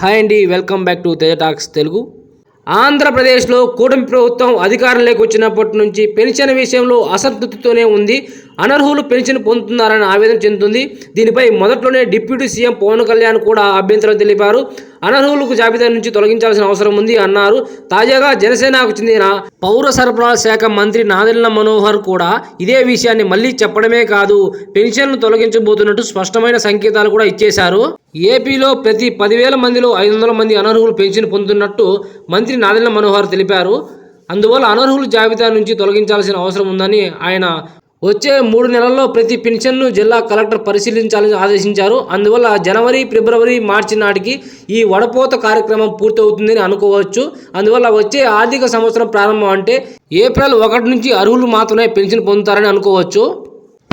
Hi అండి, welcome back to Teja talks Telugu. ఆంధ్రప్రదేశ్లో కూటమి ప్రభుత్వం అధికారంలోకి వచ్చినప్పటి నుంచి పెన్షన్ విషయంలో అసంతృప్తితోనే ఉంది. అనర్హులు పెన్షన్ పొందుతున్నారని ఆవేదన చెందుతుంది. దీనిపై మొదట్లోనే డిప్యూటీ సీఎం పవన్ కళ్యాణ్ కూడా అభ్యంతరం తెలిపారు. అనర్హులకు జాబితా నుంచి తొలగించాల్సిన అవసరం ఉంది అన్నారు. తాజాగా జనసేనకు చెందిన పౌర సరఫరాల శాఖ మంత్రి నాదెళ్ల మనోహర్ కూడా ఇదే విషయాన్ని మళ్లీ చెప్పడమే కాదు, పెన్షన్ను తొలగించబోతున్నట్టు స్పష్టమైన సంకేతాలు కూడా ఇచ్చేశారు. ఏపీలో ప్రతి 10,000 మందిలో 500 మంది అనర్హులు పెన్షన్ పొందుతున్నట్టు మంత్రి నాదెళ్ల మనోహర్ తెలిపారు. అందువల్ల అనర్హుల జాబితా నుంచి తొలగించాల్సిన అవసరం ఉందని ఆయన వచ్చే 3 నెలల్లో ప్రతి పెన్షన్ను జిల్లా కలెక్టర్ పరిశీలించాలని ఆదేశించారు. అందువల్ల జనవరి, ఫిబ్రవరి, మార్చి నాటికి ఈ వడపోత కార్యక్రమం పూర్తవుతుందని అనుకోవచ్చు. అందువల్ల వచ్చే ఆర్థిక సంవత్సరం ప్రారంభం అంటే ఏప్రిల్ 1 నుంచి అర్హులు మాత్రమే పెన్షన్ పొందుతారని అనుకోవచ్చు.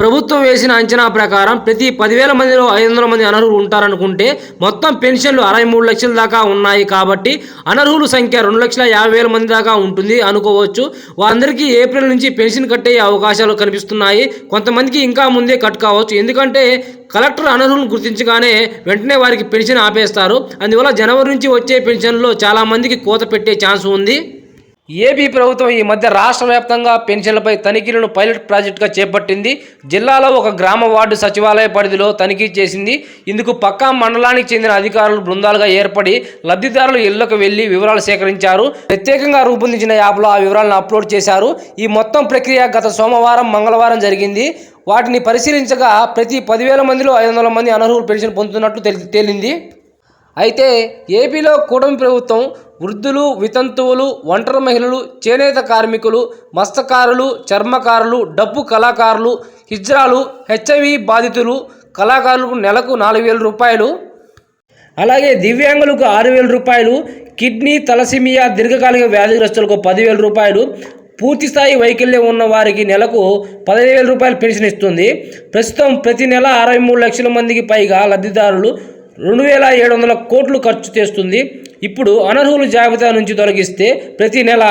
ప్రభుత్వం వేసిన అంచనా ప్రకారం ప్రతి 10,000 మందిలో 500 మంది అనర్హులు ఉంటారనుకుంటే మొత్తం పెన్షన్లు 63 లక్షల దాకా ఉన్నాయి. కాబట్టి అనర్హుల సంఖ్య 2,50,000 మంది దాకా ఉంటుంది అనుకోవచ్చు. వారందరికీ ఏప్రిల్ నుంచి పెన్షన్ కట్టే అవకాశాలు కనిపిస్తున్నాయి. కొంతమందికి ఇంకా ముందే కట్ కావచ్చు. ఎందుకంటే కలెక్టర్ అనర్హులను గుర్తించగానే వెంటనే వారికి పెన్షన్ ఆపేస్తారు. అందువల్ల జనవరి నుంచి వచ్చే పెన్షన్లో చాలామందికి కోత పెట్టే ఛాన్స్ ఉంది. ఏపీ ప్రభుత్వం ఈ మధ్య రాష్ట్ర వ్యాప్తంగా పెన్షన్లపై తనిఖీలను పైలట్ ప్రాజెక్టుగా చేపట్టింది. జిల్లాలో ఒక గ్రామ వార్డు సచివాలయ పరిధిలో తనిఖీ చేసింది. ఇందుకు పక్కా మండలానికి చెందిన అధికారులు బృందాలుగా ఏర్పడి లబ్ధిదారుల ఇళ్లకు వెళ్లి వివరాలు సేకరించారు. ప్రత్యేకంగా రూపొందించిన యాప్లో ఆ వివరాలను అప్లోడ్ చేశారు. ఈ మొత్తం ప్రక్రియ గత సోమవారం, మంగళవారం జరిగింది. వాటిని పరిశీలించగా ప్రతి 10,000 మందిలో 500 మంది అనర్హులు పెన్షన్ పొందుతున్నట్లు తేలింది. అయితే ఏపీలో కూటమి ప్రభుత్వం వృద్ధులు, వితంతువులు, ఒంటరి మహిళలు, చేనేత కార్మికులు, మత్స్యకారులు, చర్మకారులు, డప్పు కళాకారులు, హిజ్రాలు, హెచ్ఐవి బాధితులు కళాకారులకు నెలకు 4,000 రూపాయలు, అలాగే దివ్యాంగులకు 6,000 రూపాయలు, కిడ్నీ, తలసిమియా, దీర్ఘకాలిక వ్యాధిగ్రస్తులకు 10,000 రూపాయలు, పూర్తిస్థాయి వైకల్యం ఉన్న వారికి నెలకు 15,000 రూపాయలు పెన్షన్ ఇస్తుంది. ప్రస్తుతం ప్రతి నెల 63 లక్షల మందికి పైగా లబ్ధిదారులు 2,700 కోట్లు ఖర్చు చేస్తుంది. ఇప్పుడు అనర్హుల జాబితా నుంచి తొలగిస్తే ప్రతి నెల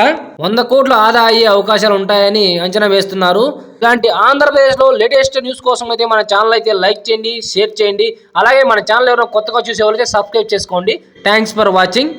100 కోట్లు ఆదా అయ్యే అవకాశాలు ఉంటాయని అంచనా వేస్తున్నారు. ఇలాంటి ఆంధ్రప్రదేశ్లో లేటెస్ట్ న్యూస్ కోసం అయితే మన ఛానల్ అయితే లైక్ చేయండి, షేర్ చేయండి. అలాగే మన ఛానల్ ఎవరైనా కొత్తగా చూసేవాళ్ళైతే సబ్స్క్రైబ్ చేసుకోండి. Thanks for watching.